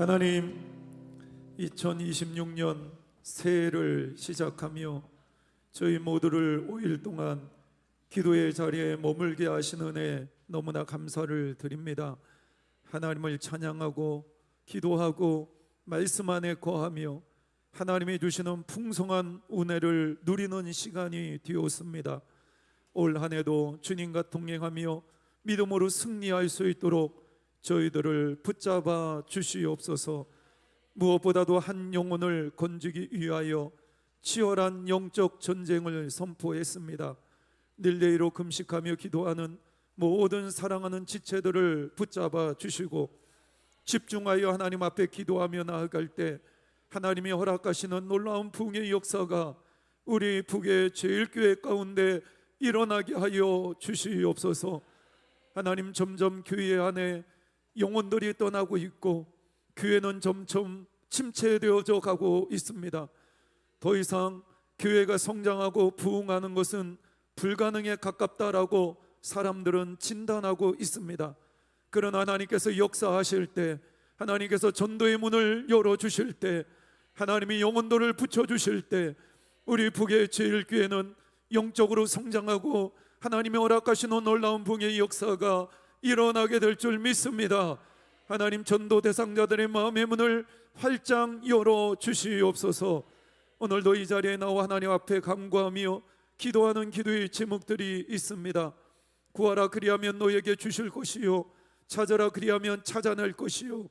하나님, 2026년 새해를 시작하며 저희 모두를 5일 동안 기도의 자리에 머물게 하신 은혜 너무나 감사를 드립니다. 하나님을 찬양하고 기도하고 말씀 안에 거하며 하나님이 주시는 풍성한 은혜를 누리는 시간이 되었습니다. 올 한 해도 주님과 동행하며 믿음으로 승리할 수 있도록 저희들을 붙잡아 주시옵소서. 무엇보다도 한 영혼을 건지기 위하여 치열한 영적 전쟁을 선포했습니다. 릴레이로 금식하며 기도하는 모든 사랑하는 지체들을 붙잡아 주시고 집중하여 하나님 앞에 기도하며 나아갈 때 하나님이 허락하시는 놀라운 부흥의 역사가 우리 북의 제일교회 가운데 일어나게 하여 주시옵소서. 하나님, 점점 교회 안에 영혼들이 떠나고 있고 교회는 점점 침체되어져 가고 있습니다. 더 이상 교회가 성장하고 부흥하는 것은 불가능에 가깝다라고 사람들은 진단하고 있습니다. 그러나 하나님께서 역사하실 때, 하나님께서 전도의 문을 열어주실 때, 하나님이 영혼들을 붙여주실 때 우리 북의 제일교회는 영적으로 성장하고 하나님이 허락하시는 놀라운 부흥의 역사가 일어나게 될 줄 믿습니다. 하나님, 전도 대상자들의 마음의 문을 활짝 열어 주시옵소서. 오늘도 이 자리에 나와 하나님 앞에 간구하며 기도하는 기도의 제목들이 있습니다. 구하라 그리하면 너에게 주실 것이요, 찾아라 그리하면 찾아낼 것이요,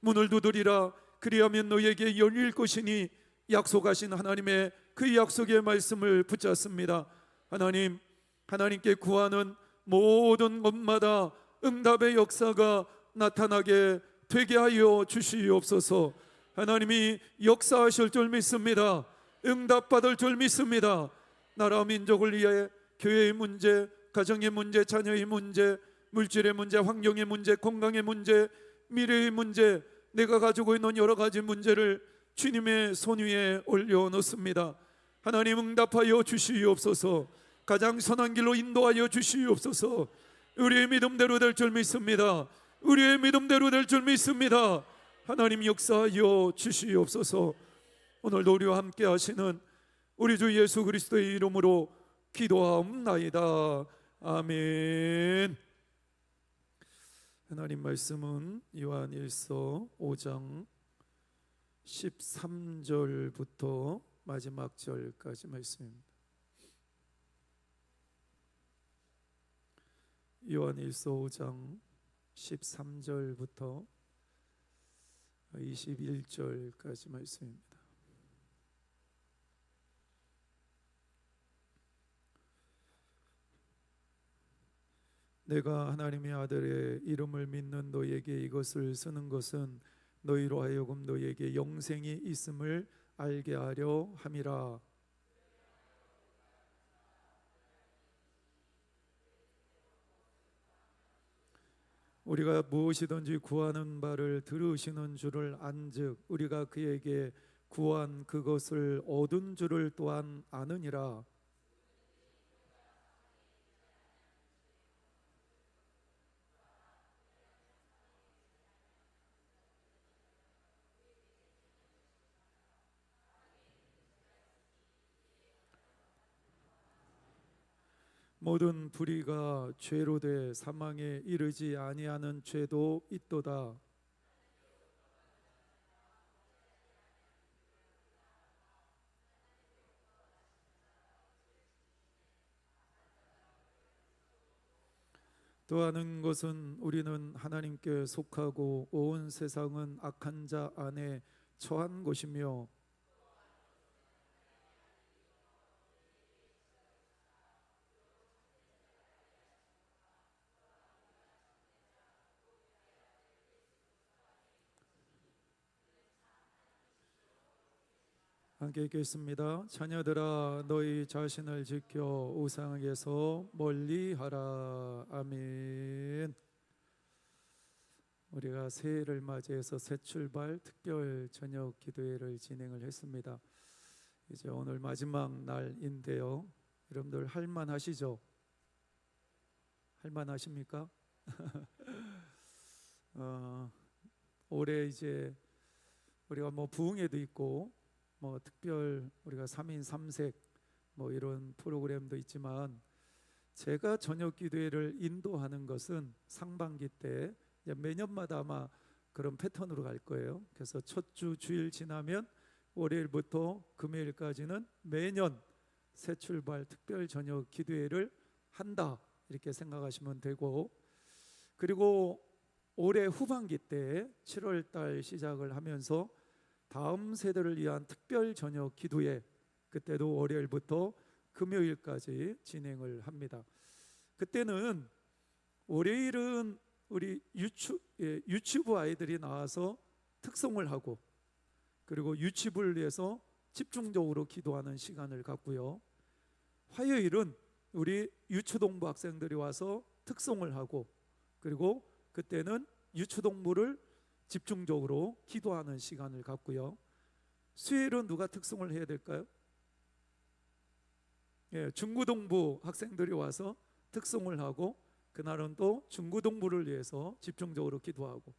문을 두드리라 그리하면 너에게 열릴 것이니 약속하신 하나님의 그 약속의 말씀을 붙잡습니다. 하나님, 하나님께 구하는 모든 것마다 응답의 역사가 나타나게 되게 하여 주시옵소서. 하나님이 역사하실 줄 믿습니다. 응답받을 줄 믿습니다. 나라 민족을 위해 교회의 문제, 가정의 문제, 자녀의 문제, 물질의 문제, 환경의 문제, 건강의 문제, 미래의 문제, 내가 가지고 있는 여러 가지 문제를 주님의 손 위에 올려놓습니다. 하나님, 응답하여 주시옵소서. 가장 선한 길로 인도하여 주시옵소서. 우리의 믿음대로 될 줄 믿습니다. 우리의 믿음대로 될 줄 믿습니다. 하나님, 역사하여 주시옵소서. 오늘도 우리와 함께 하시는 우리 주 예수 그리스도의 이름으로 기도하옵나이다. 아멘. 하나님 말씀은 요한일서 5장 13절부터 마지막 절까지 말씀입니다. 요한일서 5장 13절부터 21절까지 말씀입니다. 내가 하나님의 아들의 이름을 믿는 너에게 이것을 쓰는 것은 너희로 하여금 너에게 영생이 있음을 알게 하려 함이라. 우리가 무엇이든지 구하는 바를 들으시는 줄을 안즉 우리가 그에게 구한 그것을 얻은 줄을 또한 아느니라. 모든 불의가 죄로 돼 사망에 이르지 아니하는 죄도 있도다. 또 하는 것은 우리는 하나님께 속하고 온 세상은 악한 자 안에 처한 것이며 함께 읽겠습니다. 자녀들아, 너희 자신을 지켜 우상에게서 멀리하라. 아멘. 우리가 새해를 맞이해서 새 출발 특별 저녁 기도회를 진행을 했습니다. 이제 오늘 마지막 날인데요, 여러분들 할만하시죠? 할만하십니까? 올해 이제 우리가 뭐 부흥회도 있고 뭐 특별 우리가 3인 3색 뭐 이런 프로그램도 있지만, 제가 저녁 기도회를 인도하는 것은 상반기 때 매년마다 아마 그런 패턴으로 갈 거예요. 그래서 첫 주 주일 지나면 월요일부터 금요일까지는 매년 새 출발 특별 저녁 기도회를 한다, 이렇게 생각하시면 되고, 그리고 올해 후반기 때 7월 달 시작을 하면서 다음 세대를 위한 특별 저녁 기도회, 그때도 월요일부터 금요일까지 진행을 합니다. 그때는 월요일은 우리 유치부 아이들이 나와서 특송을 하고, 그리고 유치부를 위해서 집중적으로 기도하는 시간을 갖고요. 화요일은 우리 유초동부 학생들이 와서 특송을 하고, 그리고 그때는 유초동부를 집중적으로 기도하는 시간을 갖고요. 수요일은 누가 특송을 해야 될까요? 중고동부 학생들이 와서 특송을 하고, 그날은 또 중고동부를 위해서 집중적으로 기도하고,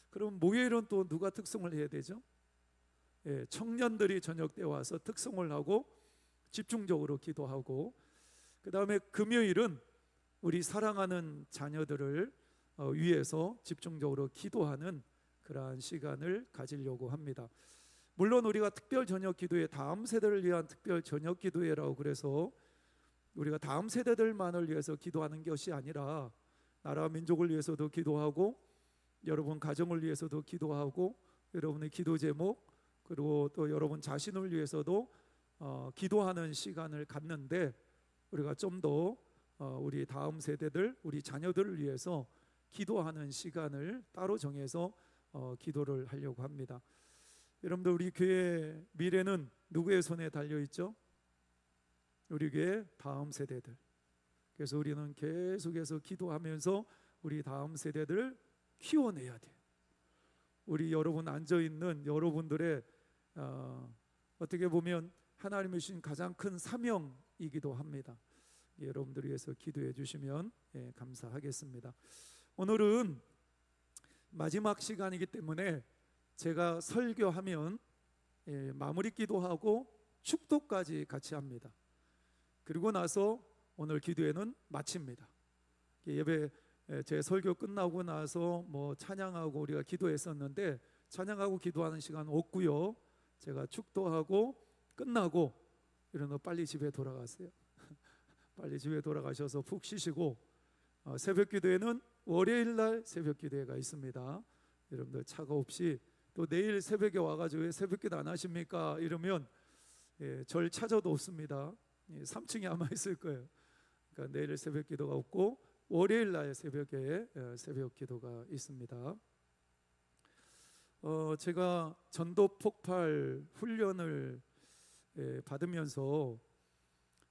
그럼 목요일은 또 누가 특송을 해야 되죠? 청년들이 저녁 때 와서 특송을 하고 집중적으로 기도하고, 그 다음에 금요일은 우리 사랑하는 자녀들을 위해서 집중적으로 기도하는 그러한 시간을 가지려고 합니다. 물론 우리가 특별 저녁 기도회, 다음 세대를 위한 특별 저녁 기도회라고 그래서 우리가 다음 세대들만을 위해서 기도하는 것이 아니라 나라 민족을 위해서도 기도하고, 여러분 가정을 위해서도 기도하고, 여러분의 기도 제목, 그리고 또 여러분 자신을 위해서도 기도하는 시간을 갖는데, 우리가 좀 더 우리 다음 세대들, 우리 자녀들을 위해서 기도하는 시간을 따로 정해서 기도를 하려고 합니다. 여러분들, 우리 교회 미래는 누구의 손에 달려 있죠? 우리 교회 다음 세대들. 그래서 우리는 계속해서 기도하면서 우리 다음 세대들을 키워내야 돼요. 우리 여러분 앉아있는 여러분들의 어떻게 보면 하나님이 주신 가장 큰 사명이기도 합니다. 여러분들 위해서 기도해 주시면 감사하겠습니다. 오늘은 마지막 시간이기 때문에 제가 설교하면 마무리 기도하고 축도까지 같이 합니다. 그리고 나서 오늘 기도회는 마칩니다. 예배 제 설교 끝나고 나서 뭐 찬양하고 우리가 기도했었는데, 찬양하고 기도하는 시간 없고요. 제가 축도하고 끝나고 이런 거 빨리 집에 돌아가세요. 빨리 집에 돌아가셔서 푹 쉬시고, 새벽 기도회는 월요일 날 새벽 기도회가 있습니다. 여러분들 차가 없이 또 내일 새벽에 와가지고 왜 새벽 기도 안 하십니까? 이러면 절 찾아도 없습니다. 3층에 아마 있을 거예요. 그러니까 내일 새벽 기도가 없고 월요일 날 새벽에 새벽 기도가 있습니다. 제가 전도 폭발 훈련을 받으면서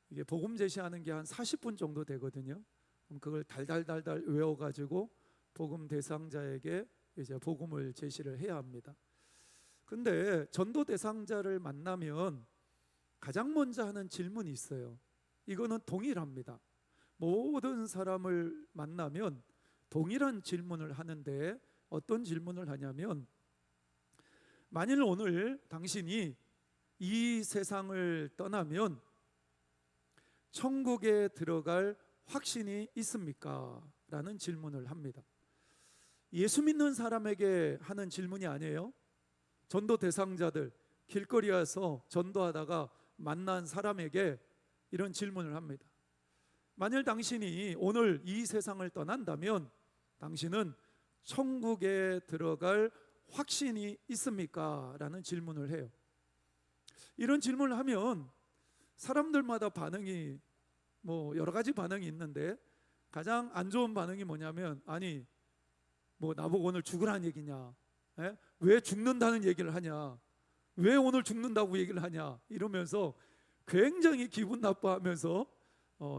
이게 복음 제시하는 게 한 40분 정도 되거든요. 그럼 그걸 달달달달 외워가지고 복음 대상자에게 이제 복음을 제시를 해야 합니다. 근데 전도 대상자를 만나면 가장 먼저 하는 질문이 있어요. 이거는 동일합니다. 모든 사람을 만나면 동일한 질문을 하는데, 어떤 질문을 하냐면, 만일 오늘 당신이 이 세상을 떠나면 천국에 들어갈 확신이 있습니까? 라는 질문을 합니다. 예수 믿는 사람에게 하는 질문이 아니에요. 전도 대상자들, 길거리에서 전도하다가 만난 사람에게 이런 질문을 합니다. 만일 당신이 오늘 이 세상을 떠난다면 당신은 천국에 들어갈 확신이 있습니까? 라는 질문을 해요. 이런 질문을 하면 사람들마다 반응이 뭐 여러 가지 반응이 있는데, 가장 안 좋은 반응이 뭐냐면, 아니 뭐 나보고 오늘 죽으라는 얘기냐? 왜 죽는다는 얘기를 하냐? 왜 오늘 죽는다고 얘기를 하냐? 이러면서 굉장히 기분 나빠하면서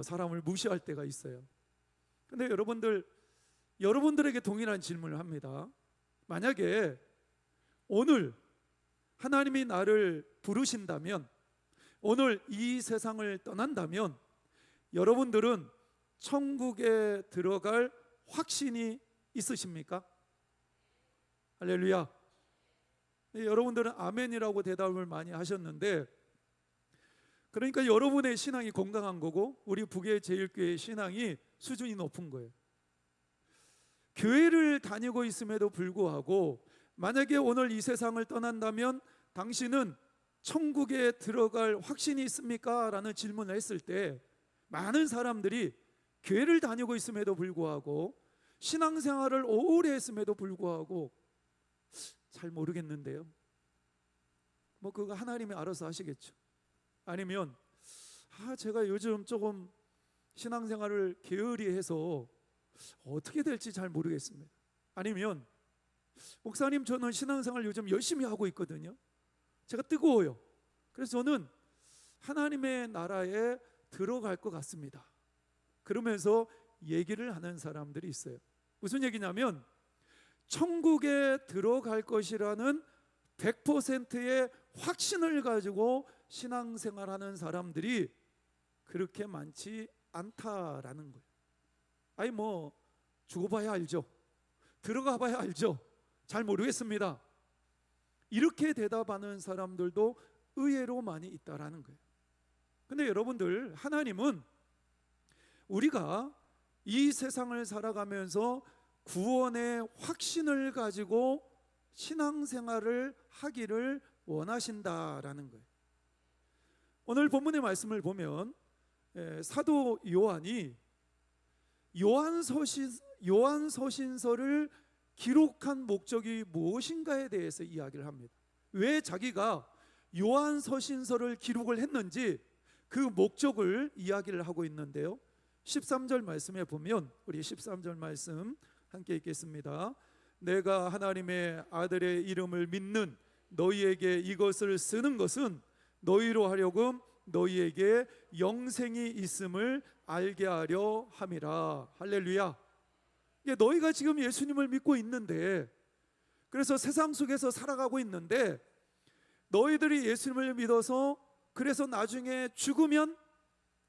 사람을 무시할 때가 있어요. 근데 여러분들에게 동일한 질문을 합니다. 만약에 오늘 하나님이 나를 부르신다면, 오늘 이 세상을 떠난다면 여러분들은 천국에 들어갈 확신이 있으십니까? 할렐루야. 여러분들은 아멘이라고 대답을 많이 하셨는데, 그러니까 여러분의 신앙이 건강한 거고 우리 북예제일교회의 신앙이 수준이 높은 거예요. 교회를 다니고 있음에도 불구하고 만약에 오늘 이 세상을 떠난다면 당신은 천국에 들어갈 확신이 있습니까? 라는 질문을 했을 때 많은 사람들이 교회를 다니고 있음에도 불구하고 신앙생활을 오래 했음에도 불구하고 잘 모르겠는데요. 뭐 그거 하나님이 알아서 하시겠죠. 아니면 제가 요즘 조금 신앙생활을 게으리 해서 어떻게 될지 잘 모르겠습니다. 아니면 목사님, 저는 신앙생활 요즘 열심히 하고 있거든요. 제가 뜨거워요. 그래서 저는 하나님의 나라에 들어갈 것 같습니다. 그러면서 얘기를 하는 사람들이 있어요. 무슨 얘기냐면 천국에 들어갈 것이라는 100%의 확신을 가지고 신앙생활하는 사람들이 그렇게 많지 않다라는 거예요. 아니 뭐 죽어봐야 알죠. 들어가 봐야 알죠. 잘 모르겠습니다. 이렇게 대답하는 사람들도 의외로 많이 있다라는 거예요. 근데 여러분들, 하나님은 우리가 이 세상을 살아가면서 구원의 확신을 가지고 신앙생활을 하기를 원하신다라는 거예요. 오늘 본문의 말씀을 보면 사도 요한이 요한서신서를 기록한 목적이 무엇인가에 대해서 이야기를 합니다. 왜 자기가 요한서신서를 기록을 했는지 그 목적을 이야기를 하고 있는데요, 13절 말씀에 보면, 우리 13절 말씀 함께 읽겠습니다. 내가 하나님의 아들의 이름을 믿는 너희에게 이것을 쓰는 것은 너희로 하려금 너희에게 영생이 있음을 알게 하려 함이라. 할렐루야. 너희가 지금 예수님을 믿고 있는데, 그래서 세상 속에서 살아가고 있는데, 너희들이 예수님을 믿어서 그래서 나중에 죽으면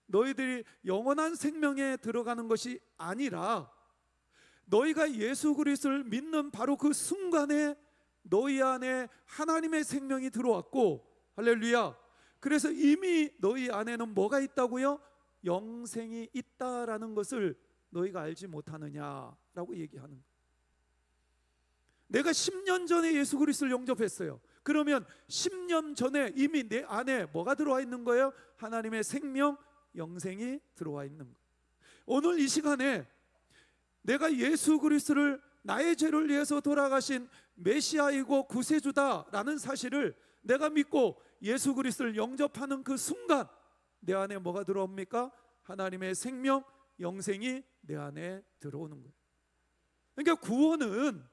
너희들이 영원한 생명에 들어가는 것이 아니라, 너희가 예수 그리스도를 믿는 바로 그 순간에 너희 안에 하나님의 생명이 들어왔고, 할렐루야, 그래서 이미 너희 안에는 뭐가 있다고요? 영생이 있다라는 것을 너희가 알지 못하느냐라고 얘기하는 거예요. 내가 10년 전에 예수 그리스도를 영접했어요. 그러면 10년 전에 이미 내 안에 뭐가 들어와 있는 거예요? 하나님의 생명, 영생이 들어와 있는 거예요. 오늘 이 시간에 내가 예수 그리스도를 나의 죄를 위해서 돌아가신 메시아이고 구세주다라는 사실을 내가 믿고 예수 그리스도를 영접하는 그 순간 내 안에 뭐가 들어옵니까? 하나님의 생명, 영생이 내 안에 들어오는 거예요. 그러니까 구원은,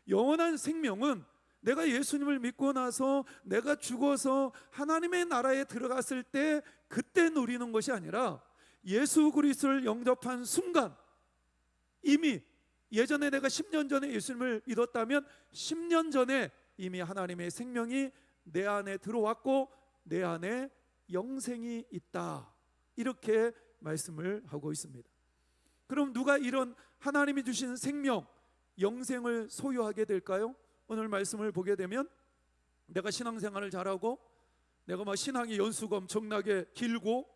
영원한 생명은 내가 예수님을 믿고 나서 내가 죽어서 하나님의 나라에 들어갔을 때 그때 누리는 것이 아니라 예수 그리스도를 영접한 순간, 이미 예전에 내가 10년 전에 예수님을 믿었다면 10년 전에 이미 하나님의 생명이 내 안에 들어왔고 내 안에 영생이 있다, 이렇게 말씀을 하고 있습니다. 그럼 누가 이런 하나님이 주신 생명, 영생을 소유하게 될까요? 오늘 말씀을 보게 되면 내가 신앙생활을 잘하고 내가 막 신앙의 연수가 엄청나게 길고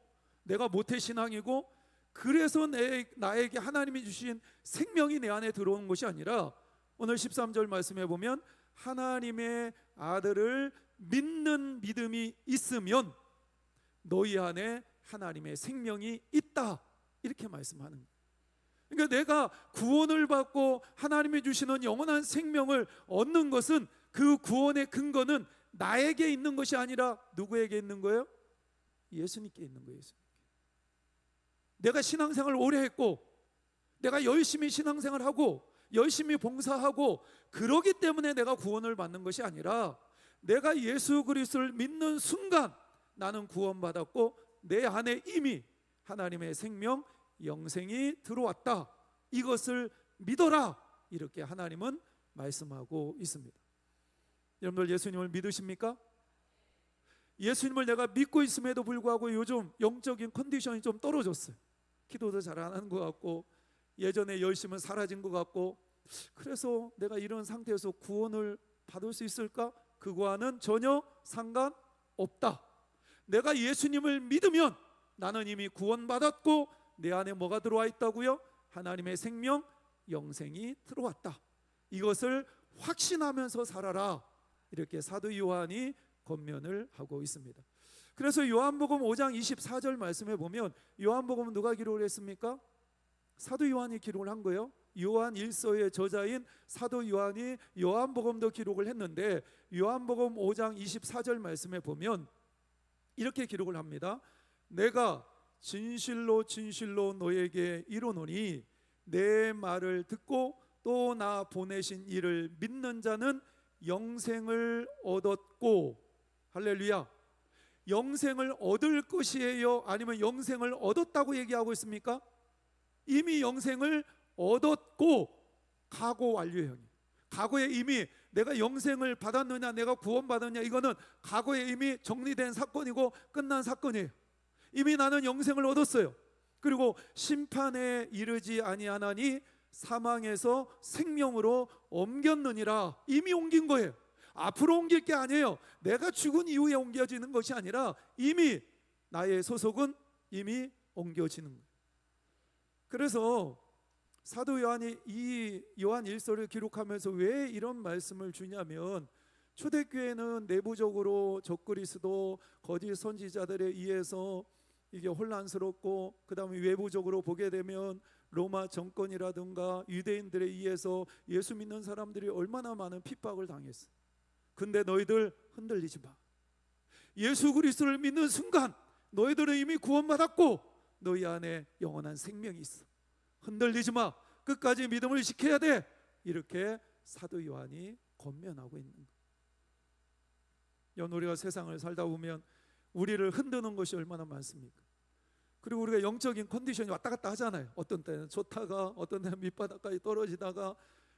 내가 모태신앙이고 그래서 나에게 하나님이 주신 생명이 내 안에 들어오는 것이 아니라, 오늘 13절 말씀에 보면 하나님의 아들을 믿는 믿음이 있으면 너희 안에 하나님의 생명이 있다, 이렇게 말씀하는 거예요. 그러니까 내가 구원을 받고 하나님이 주시는 영원한 생명을 얻는 것은, 그 구원의 근거는 나에게 있는 것이 아니라 누구에게 있는 거예요? 예수님께 있는 거예요. 예수님께. 내가 신앙생활을 오래 했고 내가 열심히 신앙생활하고 열심히 봉사하고 그러기 때문에 내가 구원을 받는 것이 아니라, 내가 예수 그리스도를 믿는 순간 나는 구원받았고 내 안에 이미 하나님의 생명, 영생이 들어왔다, 이것을 믿어라, 이렇게 하나님은 말씀하고 있습니다. 여러분들 예수님을 믿으십니까? 예수님을 내가 믿고 있음에도 불구하고 요즘 영적인 컨디션이 좀 떨어졌어요. 기도도 잘 안 하는 것 같고 예전에 열심은 사라진 것 같고, 그래서 내가 이런 상태에서 구원을 받을 수 있을까? 그거와는 전혀 상관없다. 내가 예수님을 믿으면 나는 이미 구원받았고 내 안에 뭐가 들어와 있다고요? 하나님의 생명, 영생이 들어왔다. 이것을 확신하면서 살아라. 이렇게 사도 요한이 권면을 하고 있습니다. 그래서 요한복음 5장 24절 말씀에 보면, 요한복음은 누가 기록을 했습니까? 사도 요한이 기록을 한 거예요. 요한 1서의 저자인 사도 요한이 요한복음도 기록을 했는데, 요한복음 5장 24절 말씀에 보면 이렇게 기록을 합니다. 내가 진실로 진실로 너에게 이르노니 내 말을 듣고 또 나 보내신 이를 믿는 자는 영생을 얻었고, 할렐루야, 영생을 얻을 것이에요? 아니면 영생을 얻었다고 얘기하고 있습니까? 이미 영생을 얻었고 과거 완료형이에요. 과거에 이미 내가 영생을 받았느냐, 내가 구원받았느냐, 이거는 과거에 이미 정리된 사건이고 끝난 사건이에요. 이미 나는 영생을 얻었어요. 그리고 심판에 이르지 아니하나니 사망에서 생명으로 옮겼느니라. 이미 옮긴 거예요. 앞으로 옮길 게 아니에요. 내가 죽은 이후에 옮겨지는 것이 아니라 이미 나의 소속은 이미 옮겨지는 거예요. 그래서 사도 요한이 이 요한 1서를 기록하면서 왜 이런 말씀을 주냐면, 초대교회는 내부적으로 적그리스도 거짓 선지자들에 의해서 이게 혼란스럽고, 그 다음에 외부적으로 보게 되면 로마 정권이라든가 유대인들에 의해서 예수 믿는 사람들이 얼마나 많은 핍박을 당했어. 근데 너희들 흔들리지 마. 예수 그리스도를 믿는 순간 너희들은 이미 구원받았고 너희 안에 영원한 생명이 있어. 흔들리지 마. 끝까지 믿음을 지켜야 돼. 이렇게 사도 요한이 권면하고 있는 거예요. 우리가 세상을 살다 보면 우리를 흔드는 것이 얼마나 많습니까? 그리고 우리가 영적인 컨디션이 왔다 갔다 하잖아요. 어떤 때는 좋다가 어떤 때는 밑바닥까지 떨어지다가.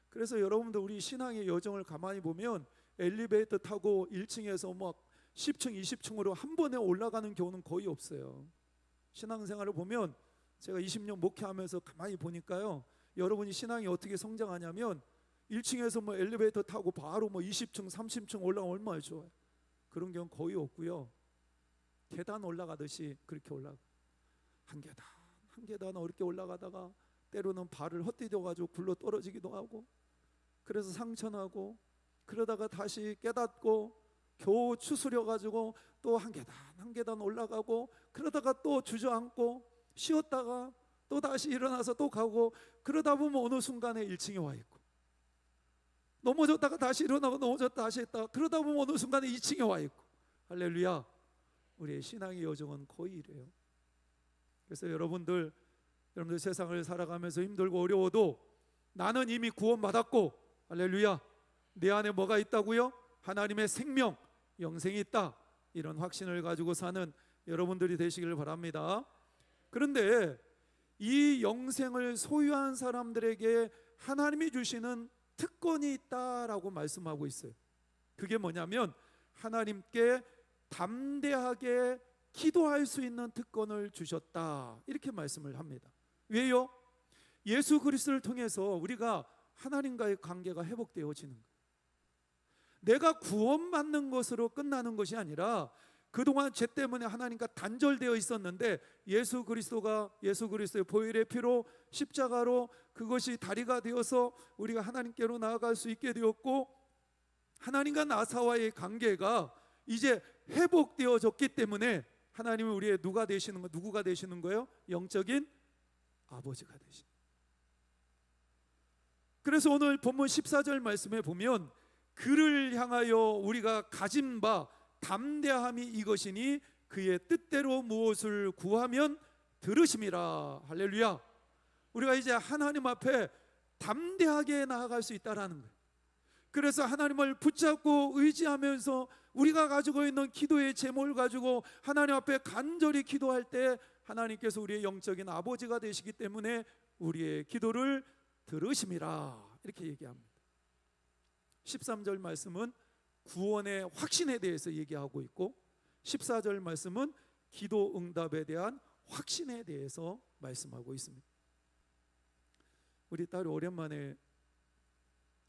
그래서 여러분들 우리 신앙의 여정을 가만히 보면 엘리베이터 타고 1층에서 막 10층 20층으로 한 번에 올라가는 경우는 거의 없어요. 신앙생활을 보면 제가 20년 목회하면서 가만히 보니까요, 여러분이 신앙이 어떻게 성장하냐면 1층에서 뭐 엘리베이터 타고 바로 뭐 20층 30층 올라가면 얼마나 좋아요. 그런 경우는 거의 없고요, 계단 올라가듯이 그렇게 올라가, 한 계단 한 계단 어렵게 올라가다가 때로는 발을 헛디뎌가지고 굴러 떨어지기도 하고, 그래서 상처나고, 그러다가 다시 깨닫고 겨우 추스려가지고 또 한 계단 한 계단 올라가고, 그러다가 또 주저앉고 쉬었다가 또 다시 일어나서 또 가고, 그러다 보면 어느 순간에 1층에 와 있고, 넘어졌다가 다시 일어나고 넘어졌다 다시 했다가, 그러다 보면 어느 순간에 2층에 와 있고. 할렐루야. 우리의 신앙의 여정은 거의 이래요. 그래서 여러분들 세상을 살아가면서 힘들고 어려워도 나는 이미 구원받았고, 할렐루야, 내 안에 뭐가 있다고요? 하나님의 생명, 영생이 있다. 이런 확신을 가지고 사는 여러분들이 되시기를 바랍니다. 그런데 이 영생을 소유한 사람들에게 하나님이 주시는 특권이 있다라고 말씀하고 있어요. 그게 뭐냐면 하나님께 담대하게 기도할 수 있는 특권을 주셨다, 이렇게 말씀을 합니다. 왜요? 예수 그리스도를 통해서 우리가 하나님과의 관계가 회복되어지는 거예요. 내가 구원받는 것으로 끝나는 것이 아니라 그동안 죄 때문에 하나님과 단절되어 있었는데 예수 그리스도의 보혈의 피로 십자가로 그것이 다리가 되어서 우리가 하나님께로 나아갈 수 있게 되었고, 하나님과 나사와의 관계가 이제 회복되어졌기 때문에 하나님은 우리의 누구가 되시는 거예요? 영적인 아버지가 되시는. 그래서 오늘 본문 14절 말씀에 보면 그를 향하여 우리가 가진 바 담대함이 이것이니 그의 뜻대로 무엇을 구하면 들으심이라. 할렐루야. 우리가 이제 하나님 앞에 담대하게 나아갈 수 있다라는 거예요. 그래서 하나님을 붙잡고 의지하면서 우리가 가지고 있는 기도의 제목을 가지고 하나님 앞에 간절히 기도할 때 하나님께서 우리의 영적인 아버지가 되시기 때문에 우리의 기도를 들으심이라, 이렇게 얘기합니다. 13절 말씀은 구원의 확신에 대해서 얘기하고 있고 14절 말씀은 기도 응답에 대한 확신에 대해서 말씀하고 있습니다. 우리 딸이 오랜만에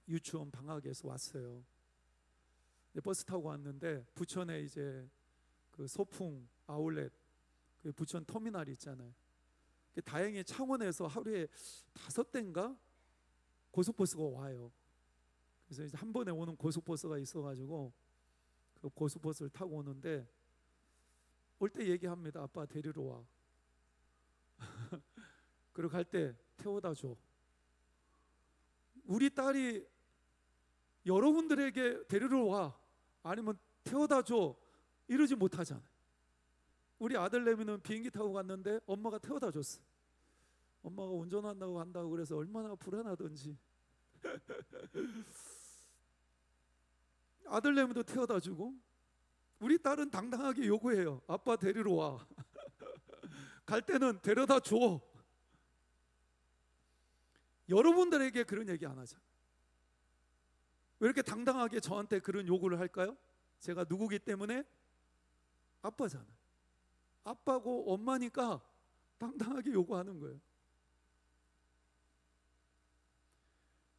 유치원 방학에서 왔어요. 버스 타고 왔는데 부천에 이제 그 소풍 아울렛 그 부천 터미널이 있잖아요. 다행히 창원에서 하루에 5대인가 고속버스가 와요. 그래서 이제 한 번에 오는 고속버스가 있어가지고 그 고속버스를 타고 오는데 올 때 얘기합니다. 아빠 데리러 와. 그리고 갈 때 태워다 줘. 우리 딸이 여러분들에게 데리러 와 아니면 태워다 줘 이러지 못하잖아요. 우리 아들내미는 비행기 타고 갔는데 엄마가 태워다 줬어. 엄마가 운전한다고 한다고 그래서 얼마나 불안하던지. 아들내미도 태워다 주고 우리 딸은 당당하게 요구해요. 아빠 데리러 와. 갈 때는 데려다 줘. 여러분들에게 그런 얘기 안 하잖아요. 왜 이렇게 당당하게 저한테 그런 요구를 할까요? 제가 누구기 때문에? 아빠잖아요. 아빠고 엄마니까 당당하게 요구하는 거예요.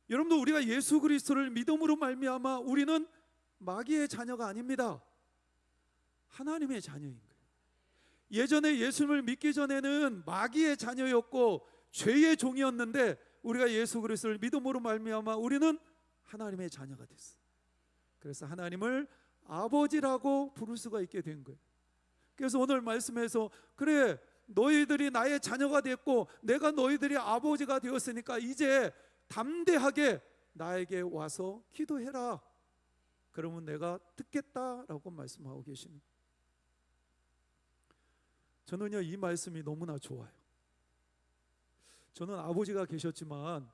여러분도 우리가 예수 그리스도를 믿음으로 말미암아 우리는 마귀의 자녀가 아닙니다. 하나님의 자녀인 거예요. 예전에 예수님을 믿기 전에는 마귀의 자녀였고 죄의 종이었는데 우리가 예수 그리스도를 믿음으로 말미암아 우리는 하나님의 자녀가 됐어요. 그래서 하나님을 아버지라고 부를 수가 있게 된 거예요. 그래서 오늘 말씀에서 그래 너희들이 나의 자녀가 됐고 내가 너희들이 아버지가 되었으니까 이제 담대하게 나에게 와서 기도해라. 그러면 내가 듣겠다라고 말씀하고 계십니다. 저는요 이 말씀이 너무나 좋아요. 저는 아버지가 계셨지만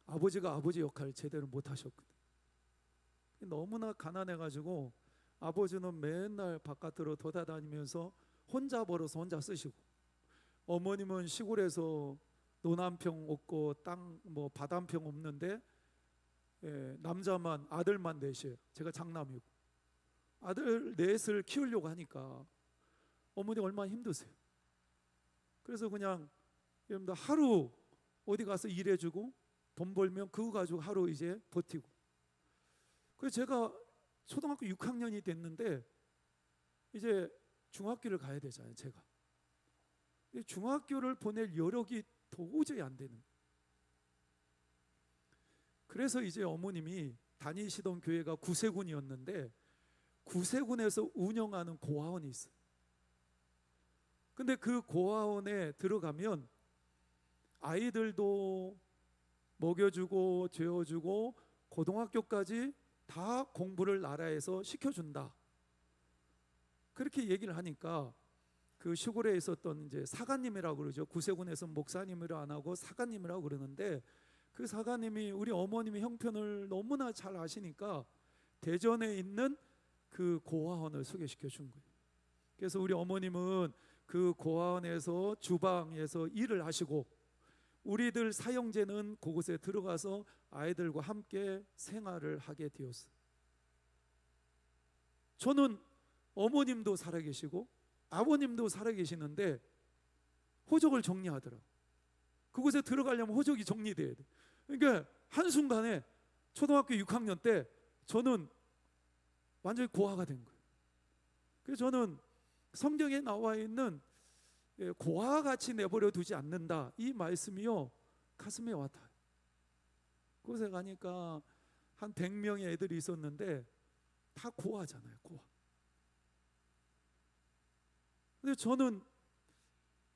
아버지가 아버지 역할을 제대로 못하셨거든요. 너무나 가난해가지고 아버지는 맨날 바깥으로 돌아다니면서 혼자 벌어서 혼자 쓰시고 어머님은 시골에서 논 한 평 없고 땅 뭐 밭 한 평 없는데 남자만 아들만 넷이에요. 제가 장남이고 아들 넷을 키우려고 하니까 어머니 얼마나 힘드세요. 그래서 그냥 여러분들 하루 어디 가서 일해주고 돈 벌면 그거 가지고 하루 이제 버티고. 그래서 제가 초등학교 6학년이 됐는데 이제 중학교를 가야 되잖아요. 제가 중학교를 보낼 여력이 도저히 안 되는. 그래서 이제 어머님이 다니시던 교회가 구세군이었는데 구세군에서 운영하는 고아원이 있어요. 근데 그 고아원에 들어가면 아이들도 먹여주고 재워주고 고등학교까지 다 공부를 나라에서 시켜준다. 그렇게 얘기를 하니까 그 시골에 있었던 이제 사관님이라고 그러죠. 구세군에서 목사님이라 안 하고 사관님이라고 그러는데 그 사관님이 우리 어머님의 형편을 너무나 잘 아시니까 대전에 있는 그 고아원을 소개시켜 준 거예요. 그래서 우리 어머님은 그 고아원에서 주방에서 일을 하시고 우리들 사형제는 그곳에 들어가서 아이들과 함께 생활을 하게 되었어요. 저는 어머님도 살아계시고 아버님도 살아계시는데 호적을 정리하더라고요. 그곳에 들어가려면 호적이 정리돼야 돼. 그러니까 한순간에 초등학교 6학년 때 저는 완전히 고아가 된 거예요. 그래서 저는 성경에 나와 있는 고아같이 내버려 두지 않는다 이 말씀이요 가슴에 와닿아요. 그곳에 가니까 한 100명의 애들이 있었는데 다 고아잖아요. 고아. 근데 저는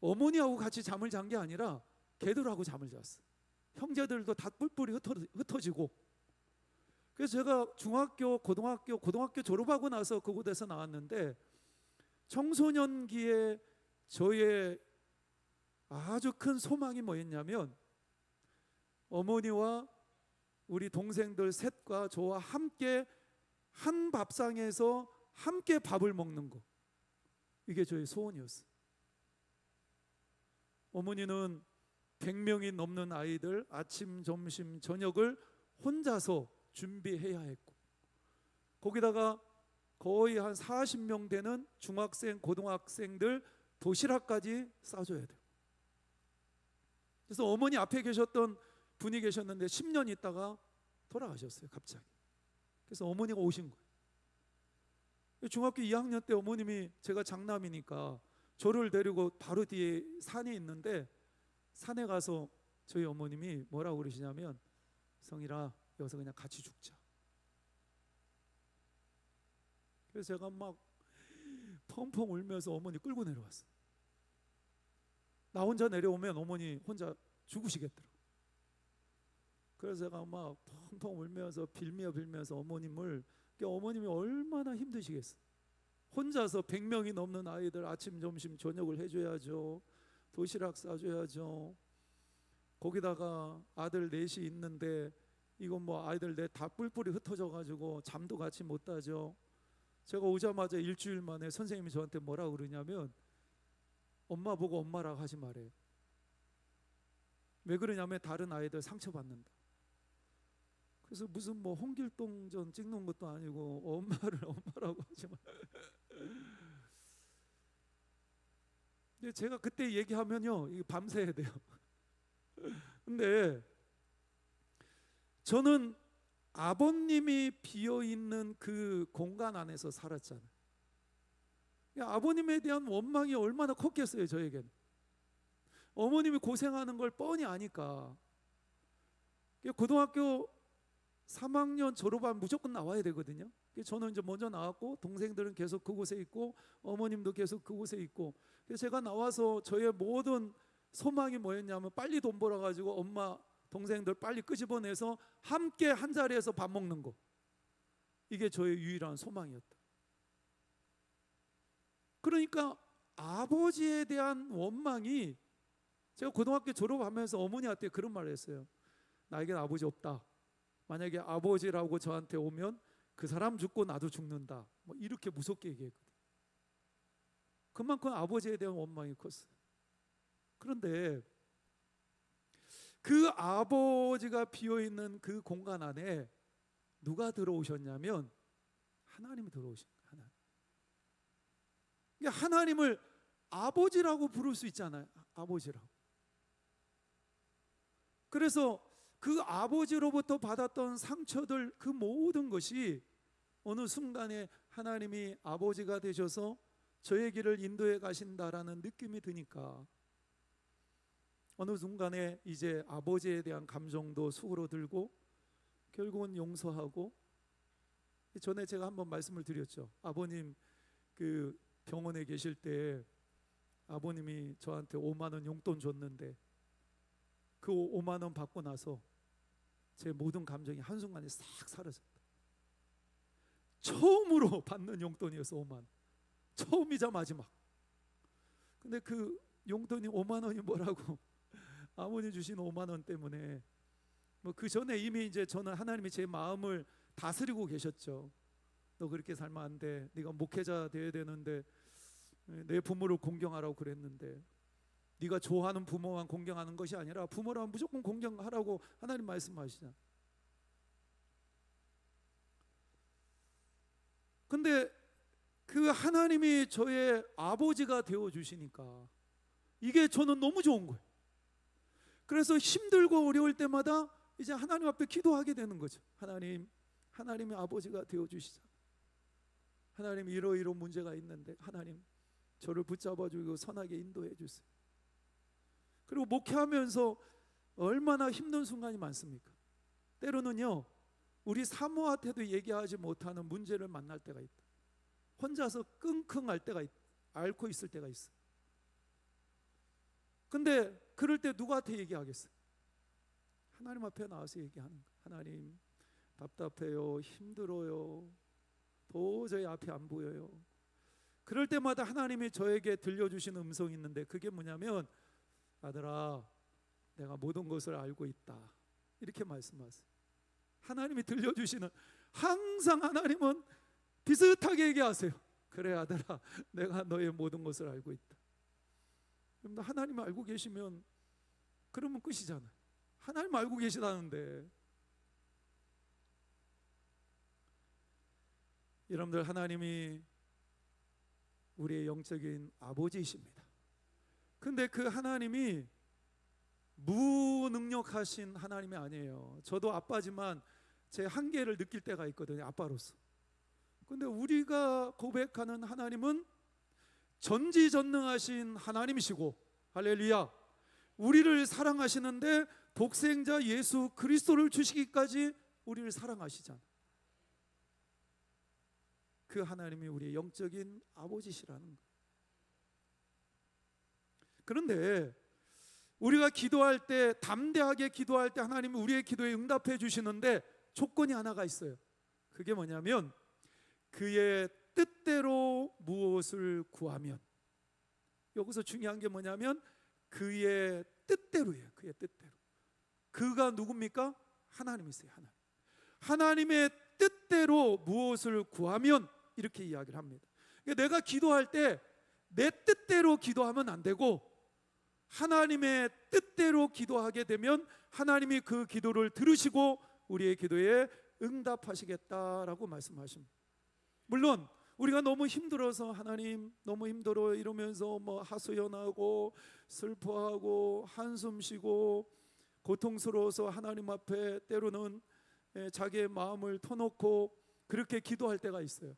어머니하고 같이 잠을 잔 게 아니라 걔들하고 잠을 잤어요. 형제들도 다 뿔뿔이 흩어지고. 그래서 제가 중학교, 고등학교 졸업하고 나서 그곳에서 나왔는데 청소년기에 저의 아주 큰 소망이 뭐였냐면 어머니와 우리 동생들 셋과 저와 함께 한 밥상에서 함께 밥을 먹는 거. 이게 저의 소원이었어요. 어머니는 100명이 넘는 아이들 아침, 점심, 저녁을 혼자서 준비해야 했고 거기다가 거의 한 40명 되는 중학생, 고등학생들 도시락까지 싸줘야 돼요. 그래서 어머니 앞에 계셨던 분이 계셨는데 10년 있다가 돌아가셨어요. 갑자기. 그래서 어머니가 오신 거예요. 중학교 2학년 때 어머님이, 제가 장남이니까 저를 데리고 바로 뒤에 산이 있는데, 산에 가서 저희 어머님이 뭐라고 그러시냐면, 성일아, 여기서 그냥 같이 죽자. 그래서 제가 막 펑펑 울면서 어머니 끌고 내려왔어요. 나 혼자 내려오면 어머니 혼자 죽으시겠더라고. 그래서 제가 막 펑펑 울면서 빌면서 어머님을, 어머님이 얼마나 힘드시겠어요. 혼자서 100명이 넘는 아이들 아침 점심 저녁을 해줘야죠. 도시락 싸줘야죠. 거기다가 아들 넷이 있는데 이건 뭐 아이들 넷 다 뿔뿔이 흩어져 가지고 잠도 같이 못 자죠. 제가 오자마자 일주일 만에 선생님이 저한테 뭐라 그러냐면, 엄마 보고 엄마라고 하지 말아요. 왜 그러냐면 다른 아이들 상처받는다. 그래서 무슨 뭐 홍길동전 찍는 것도 아니고 엄마를 엄마라고 하지 마. 근데 제가 그때 얘기하면요, 이거 밤새야 돼요. 근데 저는 아버님이 비어있는 그 공간 안에서 살았잖아요. 아버님에 대한 원망이 얼마나 컸겠어요, 저에게는. 어머님이 고생하는 걸 뻔히 아니까. 고등학교 3학년 졸업하면 무조건 나와야 되거든요. 저는 이제 먼저 나왔고, 동생들은 계속 그곳에 있고, 어머님도 계속 그곳에 있고. 그래서 제가 나와서 저의 모든 소망이 뭐였냐면, 빨리 돈 벌어가지고 엄마 동생들 빨리 끄집어내서 함께 한 자리에서 밥 먹는 거. 이게 저의 유일한 소망이었다. 그러니까 아버지에 대한 원망이, 제가 고등학교 졸업하면서 어머니한테 그런 말을 했어요. 나에겐 아버지 없다. 만약에 아버지라고 저한테 오면 그 사람 죽고 나도 죽는다. 뭐 이렇게 무섭게 얘기했거든. 그만큼 아버지에 대한 원망이 컸어요. 그런데 그 아버지가 비어있는 그 공간 안에 누가 들어오셨냐면, 하나님이 들어오신 거예요. 하나님. 그러니까 하나님을 아버지라고 부를 수 있잖아요. 아버지라고. 그래서 그 아버지로부터 받았던 상처들, 그 모든 것이 어느 순간에 하나님이 아버지가 되셔서 저의 길을 인도해 가신다라는 느낌이 드니까, 어느 순간에 이제 아버지에 대한 감정도 수그러들고 결국은 용서하고. 전에 제가 한번 말씀을 드렸죠. 아버님 그 병원에 계실 때 아버님이 저한테 5만 원 용돈 줬는데, 그 5만 원 받고 나서 제 모든 감정이 한순간에 싹 사라졌다. 처음으로 받는 용돈이었어, 5만 원. 처음이자 마지막. 근데 그 용돈이 5만 원이 뭐라고, 아버님 주신 5만 원 때문에, 뭐 그 전에 이미 이제 저는 하나님이 제 마음을 다스리고 계셨죠. 너 그렇게 살면 안 돼. 네가 목회자 돼야 되는데 내 부모를 공경하라고 그랬는데, 네가 좋아하는 부모만 공경하는 것이 아니라 부모라면 무조건 공경하라고 하나님 말씀하시잖아. 근데 그 하나님이 저의 아버지가 되어 주시니까 이게 저는 너무 좋은 거예요. 그래서 힘들고 어려울 때마다 이제 하나님 앞에 기도하게 되는 거죠. 하나님이 아버지가 되어 주시자. 하나님, 이러이러 문제가 있는데 하나님 저를 붙잡아 주고 선하게 인도해 주세요. 그리고 목회하면서 얼마나 힘든 순간이 많습니까? 때로는요, 우리 사모한테도 얘기하지 못하는 문제를 만날 때가 있다. 혼자서 끙끙 앓고 있을 때가 있어. 근데 그럴 때 누구한테 얘기하겠어요? 하나님 앞에 나와서 얘기하는 거예요. 하나님, 답답해요, 힘들어요, 도저히 앞이 안 보여요. 그럴 때마다 하나님이 저에게 들려주시는 음성이 있는데, 그게 뭐냐면, 아들아, 내가 모든 것을 알고 있다, 이렇게 말씀하세요. 하나님이 들려주시는, 항상 하나님은 비슷하게 얘기하세요. 그래 아들아, 내가 너의 모든 것을 알고 있다. 여러분, 하나님 알고 계시면 그러면 끝이잖아요. 하나님 알고 계시다는데. 여러분들, 하나님이 우리의 영적인 아버지이십니다. 근데 그 하나님이 무능력하신 하나님이 아니에요. 저도 아빠지만 제 한계를 느낄 때가 있거든요, 아빠로서. 근데 우리가 고백하는 하나님은 전지전능하신 하나님이시고, 할렐루야, 우리를 사랑하시는데 독생자 예수 그리스도를 주시기까지 우리를 사랑하시잖아. 그 하나님이 우리의 영적인 아버지시라는 거예요. 그런데 우리가 기도할 때, 담대하게 기도할 때 하나님은 우리의 기도에 응답해 주시는데 조건이 하나가 있어요. 그게 뭐냐면 그의 뜻대로 무엇을 구하면, 여기서 중요한 게 뭐냐면 그의 뜻대로예요. 그의 뜻대로. 그가 누굽니까? 하나님이세요. 하나님의 뜻대로 무엇을 구하면, 이렇게 이야기를 합니다. 그러니까 내가 기도할 때 내 뜻대로 기도하면 안 되고 하나님의 뜻대로 기도하게 되면 하나님이 그 기도를 들으시고 우리의 기도에 응답하시겠다라고 말씀하십니다. 물론 우리가 너무 힘들어서 하나님 너무 힘들어 이러면서 하소연하고 슬퍼하고 한숨 쉬고 고통스러워서 하나님 앞에 때로는 자기의 마음을 터놓고 그렇게 기도할 때가 있어요.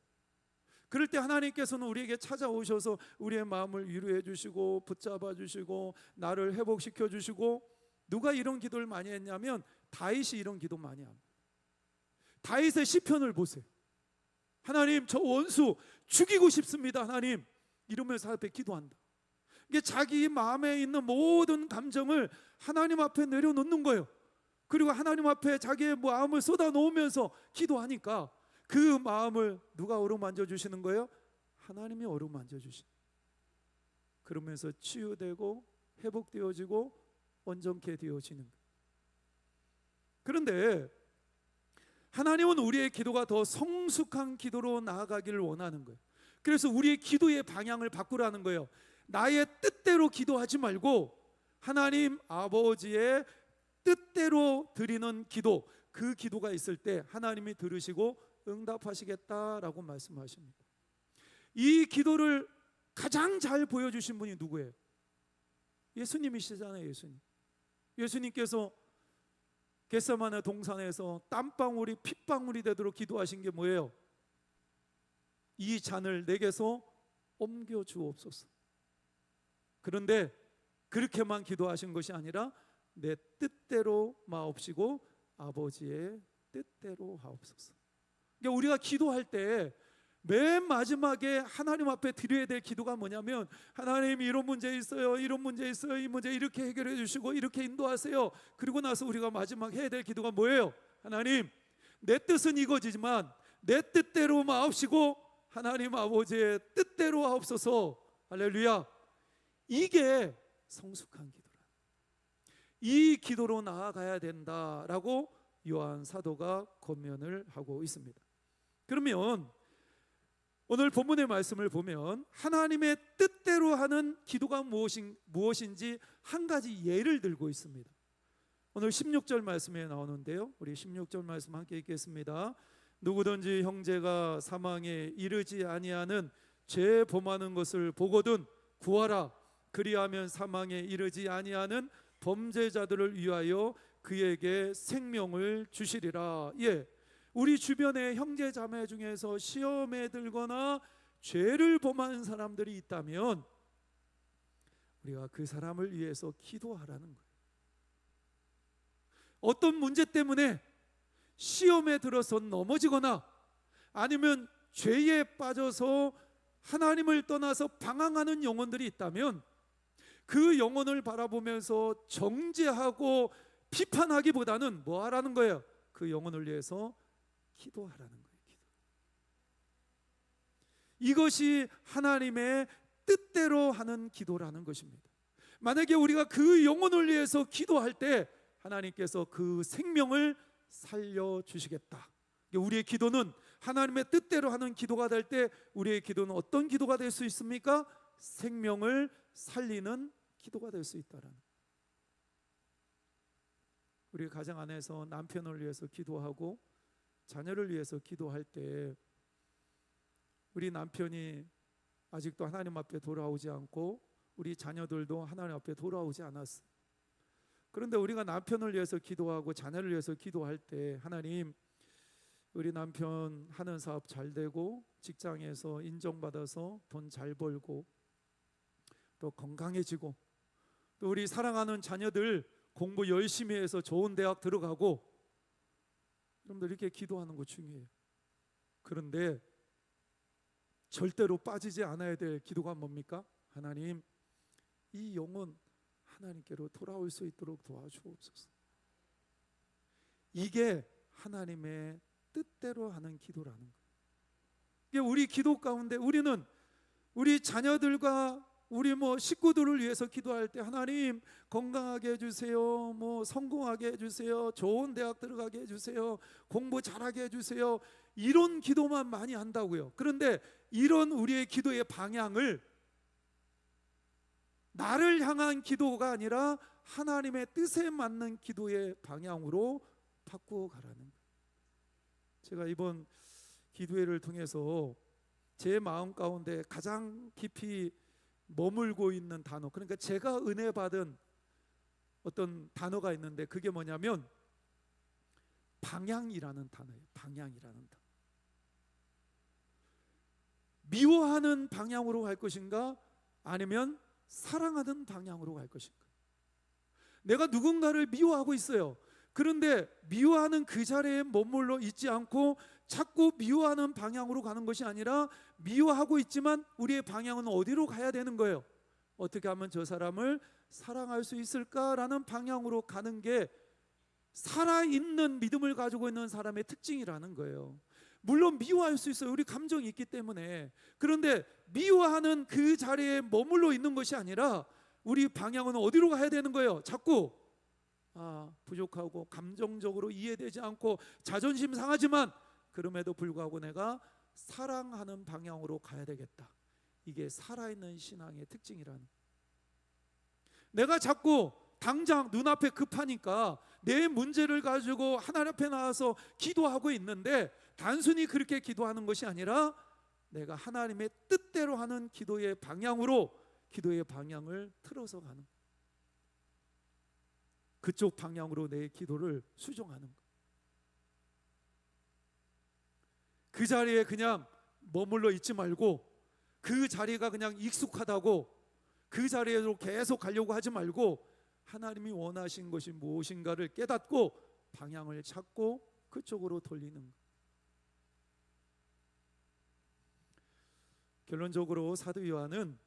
그럴 때 하나님께서는 우리에게 찾아오셔서 우리의 마음을 위로해 주시고 붙잡아 주시고 나를 회복시켜 주시고, 누가 이런 기도를 많이 했냐면 다윗이 이런 기도 많이 합니다. 다윗의 시편을 보세요. 하나님, 저 원수 죽이고 싶습니다 하나님, 이러면서 앞에 기도한다. 이게 자기 마음에 있는 모든 감정을 하나님 앞에 내려놓는 거예요. 그리고 하나님 앞에 자기의 마음을 쏟아놓으면서 기도하니까 그 마음을 누가 어루만져 주시는 거예요? 하나님이 어루만져 주시는. 그러면서 치유되고 회복되어지고 온전케 되어지는 거예요. 그런데 하나님은 우리의 기도가 더 성숙한 기도로 나아가기를 원하는 거예요. 그래서 우리의 기도의 방향을 바꾸라는 거예요. 나의 뜻대로 기도하지 말고 하나님 아버지의 뜻대로 드리는 기도, 그 기도가 있을 때 하나님이 들으시고 응답하시겠다라고 말씀하십니다. 이 기도를 가장 잘 보여주신 분이 누구예요? 예수님이시잖아요. 예수님께서 겟세마네 동산에서 땀방울이 핏방울이 되도록 기도하신 게 뭐예요? 이 잔을 내게서 옮겨 주옵소서. 그런데 그렇게만 기도하신 것이 아니라 내 뜻대로 마옵시고 아버지의 뜻대로 하옵소서. 그러니까 우리가 기도할 때 맨 마지막에 하나님 앞에 드려야 될 기도가 뭐냐면, 하나님 이런 문제 있어요, 이런 문제 있어요, 이 문제 이렇게 해결해 주시고 이렇게 인도하세요. 그리고 나서 우리가 마지막 해야 될 기도가 뭐예요? 하나님, 내 뜻은 이거지만 내 뜻대로 마옵시고 하나님 아버지의 뜻대로 하옵소서. 할렐루야. 이게 성숙한 기도라. 이 기도로 나아가야 된다라고 요한 사도가 권면을 하고 있습니다. 그러면 오늘 본문의 말씀을 보면 하나님의 뜻대로 하는 기도가 무엇인지 한 가지 예를 들고 있습니다. 오늘 16절 말씀에 나오는데요, 우리 16절 말씀 함께 읽겠습니다. 누구든지 형제가 사망에 이르지 아니하는 죄 범하는 것을 보거든 구하라. 그리하면 사망에 이르지 아니하는 범죄자들을 위하여 그에게 생명을 주시리라. 예, 우리 주변의 형제 자매 중에서 시험에 들거나 죄를 범하는 사람들이 있다면 우리가 그 사람을 위해서 기도하라는 거예요. 어떤 문제 때문에 시험에 들어서 넘어지거나 아니면 죄에 빠져서 하나님을 떠나서 방황하는 영혼들이 있다면 그 영혼을 바라보면서 정죄하고 비판하기보다는 뭐 하라는 거예요? 그 영혼을 위해서 기도하라는 거예요. 이것이 하나님의 뜻대로 하는 기도라는 것입니다. 만약에 우리가 그 영혼을 위해서 기도할 때 하나님께서 그 생명을 살려주시겠다. 우리의 기도는 하나님의 뜻대로 하는 기도가 될 때 우리의 기도는 어떤 기도가 될 수 있습니까? 생명을 살리는 기도가 될 수 있다라는. 우리 가정 안에서 남편을 위해서 기도하고 자녀를 위해서 기도할 때 우리 남편이 아직도 하나님 앞에 돌아오지 않고 우리 자녀들도 하나님 앞에 돌아오지 않았어요. 그런데 우리가 남편을 위해서 기도하고 자녀를 위해서 기도할 때 하나님, 우리 남편 하는 사업 잘 되고 직장에서 인정받아서 돈 잘 벌고 또 건강해지고 또 우리 사랑하는 자녀들 공부 열심히 해서 좋은 대학 들어가고 여러분들 이렇게 기도하는 거 중요해요. 그런데 절대로 빠지지 않아야 될 기도가 뭡니까? 하나님, 이 영혼 하나님께로 돌아올 수 있도록 도와주옵소서. 이게 하나님의 뜻대로 하는 기도라는 거예요. 이게 우리 기도 가운데 우리는 우리 자녀들과 우리 식구들을 위해서 기도할 때 하나님 건강하게 해주세요, 성공하게 해주세요, 좋은 대학 들어가게 해주세요, 공부 잘하게 해주세요, 이런 기도만 많이 한다고요. 그런데 이런 우리의 기도의 방향을 나를 향한 기도가 아니라 하나님의 뜻에 맞는 기도의 방향으로 바꾸어 가라는 거예요. 제가 이번 기도회를 통해서 제 마음 가운데 가장 깊이 머물고 있는 단어, 그러니까 제가 은혜 받은 어떤 단어가 있는데 그게 뭐냐면 방향이라는 단어예요. 방향이라는 단어. 미워하는 방향으로 갈 것인가 아니면 사랑하는 방향으로 갈 것인가. 내가 누군가를 미워하고 있어요. 그런데 미워하는 그 자리에 머물러 있지 않고 자꾸 미워하는 방향으로 가는 것이 아니라 미워하고 있지만 우리의 방향은 어디로 가야 되는 거예요? 어떻게 하면 저 사람을 사랑할 수 있을까라는 방향으로 가는 게 살아있는 믿음을 가지고 있는 사람의 특징이라는 거예요. 물론 미워할 수 있어요. 우리 감정이 있기 때문에. 그런데 미워하는 그 자리에 머물러 있는 것이 아니라 우리 방향은 어디로 가야 되는 거예요? 자꾸 부족하고 감정적으로 이해되지 않고 자존심 상하지만 그럼에도 불구하고 내가 사랑하는 방향으로 가야 되겠다. 이게 살아있는 신앙의 특징이라는. 내가 자꾸 당장 눈앞에 급하니까 내 문제를 가지고 하나님 앞에 나와서 기도하고 있는데 단순히 그렇게 기도하는 것이 아니라 내가 하나님의 뜻대로 하는 기도의 방향으로 기도의 방향을 틀어서 가는, 그쪽 방향으로 내 기도를 수정하는 것. 그 자리에 그냥 머물러 있지 말고 그 자리가 그냥 익숙하다고 그 자리로 계속 가려고 하지 말고 하나님이 원하신 것이 무엇인가를 깨닫고 방향을 찾고 그쪽으로 돌리는 것. 결론적으로 사도 요한은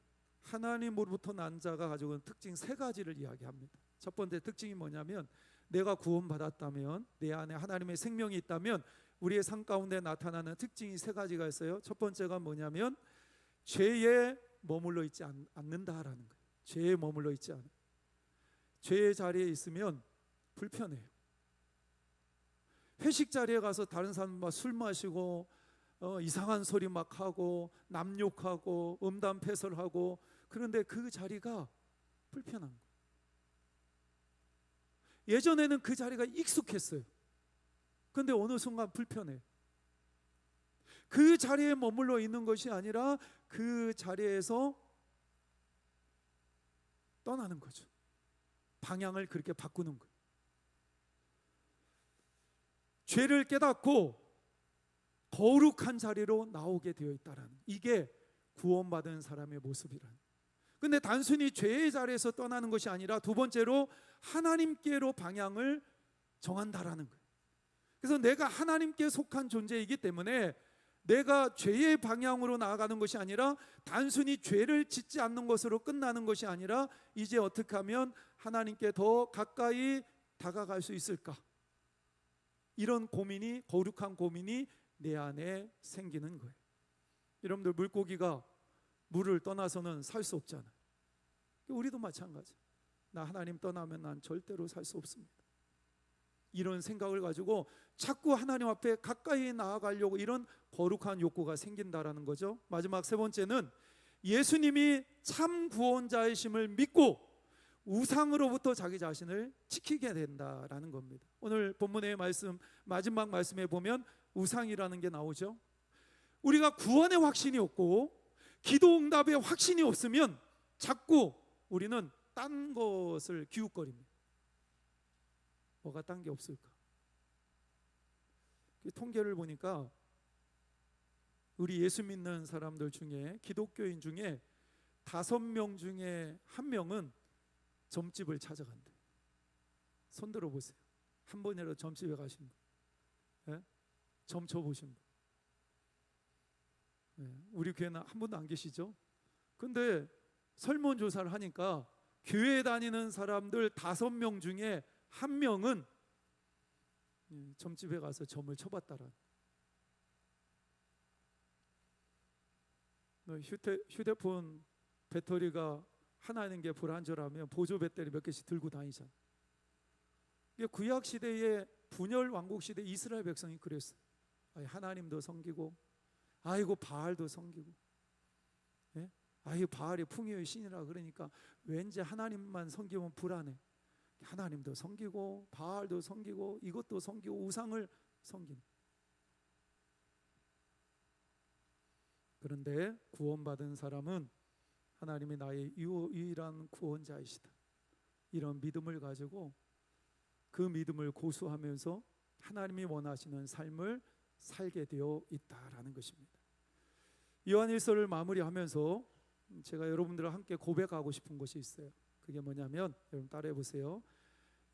하나님으로부터 난 자가 가지고 있는 특징 세 가지를 이야기합니다. 첫 번째 특징이 뭐냐면 내가 구원받았다면, 내 안에 하나님의 생명이 있다면 우리의 삶 가운데 나타나는 특징이 세 가지가 있어요. 첫 번째가 뭐냐면 죄에 머물러 있지 않는다라는 거예요. 죄에 머물러 있지 않아. 죄의 자리에 있으면 불편해요. 회식 자리에 가서 다른 사람과 술 마시고 이상한 소리 막 하고 남욕하고 음담패설하고, 그런데 그 자리가 불편한 거예요. 예전에는 그 자리가 익숙했어요. 그런데 어느 순간 불편해. 그 자리에 머물러 있는 것이 아니라 그 자리에서 떠나는 거죠. 방향을 그렇게 바꾸는 거예요. 죄를 깨닫고 거룩한 자리로 나오게 되어 있다라는, 이게 구원받은 사람의 모습이라는. 근데 단순히 죄의 자리에서 떠나는 것이 아니라 두 번째로 하나님께로 방향을 정한다라는 거예요. 그래서 내가 하나님께 속한 존재이기 때문에 내가 죄의 방향으로 나아가는 것이 아니라 단순히 죄를 짓지 않는 것으로 끝나는 것이 아니라 이제 어떻게 하면 하나님께 더 가까이 다가갈 수 있을까, 이런 고민이, 거룩한 고민이 내 안에 생기는 거예요. 여러분들, 물고기가 물을 떠나서는 살 수 없잖아요. 우리도 마찬가지. 나 하나님 떠나면 난 절대로 살 수 없습니다. 이런 생각을 가지고 자꾸 하나님 앞에 가까이 나아가려고 이런 거룩한 욕구가 생긴다라는 거죠. 마지막 세 번째는 예수님이 참 구원자이심을 믿고 우상으로부터 자기 자신을 지키게 된다라는 겁니다. 오늘 본문의 말씀, 마지막 말씀에 보면 우상이라는 게 나오죠. 우리가 구원의 확신이 없고 기도 응답의 확신이 없으면 자꾸 우리는 딴 것을 기웃거립니다. 뭐가 딴 게 없을까? 통계를 보니까 우리 예수 믿는 사람들 중에, 기독교인 중에 5명 중에 1명은 점집을 찾아간대. 손 들어보세요. 한 번이라도 점집에 가신 분, 예? 점 쳐보신 분. 예. 우리 교회는 한 분도 안 계시죠? 근데 설문조사를 하니까 교회 다니는 사람들 5명 중에 1명은 점집에 가서 점을 쳐봤다라는. 휴대폰 배터리가 하나인 게 불안전하면 보조 배터리 몇 개씩 들고 다니잖아. 이게 구약 시대의 분열 왕국 시대 이스라엘 백성이 그랬어요. 하나님도 섬기고, 아이고 바알도 섬기고, 예? 아이고 바알이 풍요의 신이라 그러니까 왠지 하나님만 섬기면 불안해. 하나님도 섬기고 바알도 섬기고 이것도 섬기고 우상을 섬기는. 그런데 구원받은 사람은 하나님이 나의 유일한 구원자이시다, 이런 믿음을 가지고 그 믿음을 고수하면서 하나님이 원하시는 삶을 살게 되어 있다라는 것입니다. 요한일서를 마무리하면서 제가 여러분들과 함께 고백하고 싶은 것이 있어요. 그게 뭐냐면, 여러분 따라해 보세요.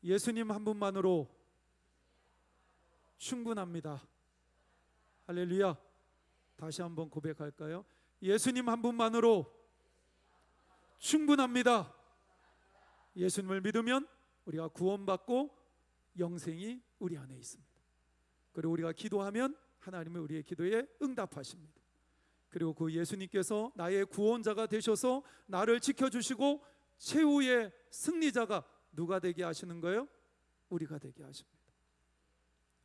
예수님 한 분만으로 충분합니다. 할렐루야. 다시 한번 고백할까요? 예수님 한 분만으로 충분합니다. 예수님을 믿으면 우리가 구원받고 영생이 우리 안에 있습니다. 그리고 우리가 기도하면 하나님은 우리의 기도에 응답하십니다. 그리고 그 예수님께서 나의 구원자가 되셔서 나를 지켜주시고 최후의 승리자가 누가 되게 하시는 거예요? 우리가 되게 하십니다.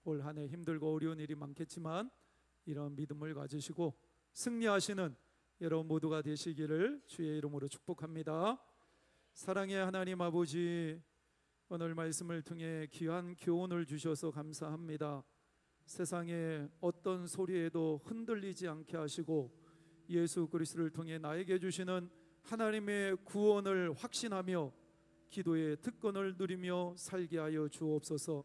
올 한 해 힘들고 어려운 일이 많겠지만 이런 믿음을 가지시고 승리하시는 여러분 모두가 되시기를 주의 이름으로 축복합니다. 사랑의 하나님 아버지, 오늘 말씀을 통해 귀한 교훈을 주셔서 감사합니다. 세상의 어떤 소리에도 흔들리지 않게 하시고 예수 그리스도를 통해 나에게 주시는 하나님의 구원을 확신하며 기도의 특권을 누리며 살게 하여 주옵소서.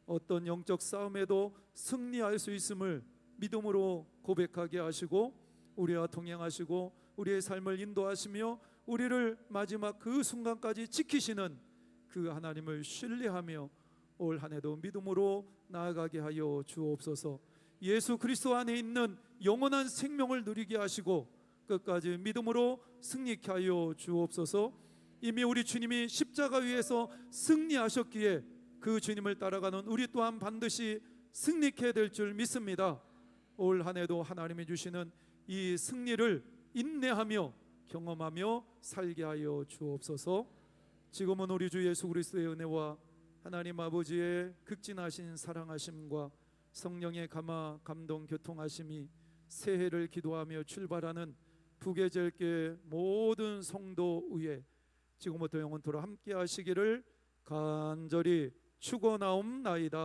어떤 영적 싸움에도 승리할 수 있음을 믿음으로 고백하게 하시고 우리와 동행하시고 우리의 삶을 인도하시며 우리를 마지막 그 순간까지 지키시는 그 하나님을 신뢰하며 올 한 해도 믿음으로 나아가게 하여 주옵소서. 예수 그리스도 안에 있는 영원한 생명을 누리게 하시고 끝까지 믿음으로 승리케 하여 주옵소서. 이미 우리 주님이 십자가 위에서 승리하셨기에 그 주님을 따라가는 우리 또한 반드시 승리케 될 줄 믿습니다. 올 한 해도 하나님이 주시는 이 승리를 인내하며 경험하며 살게 하여 주옵소서. 지금은 우리 주 예수 그리스도의 은혜와 하나님 아버지의 극진하신 사랑하심과 성령의 감화 감동 교통하심이 새해를 기도하며 출발하는 부계절교회 모든 성도 위에 지금부터 영원토록 함께 하시기를 간절히 축원하옵나이다.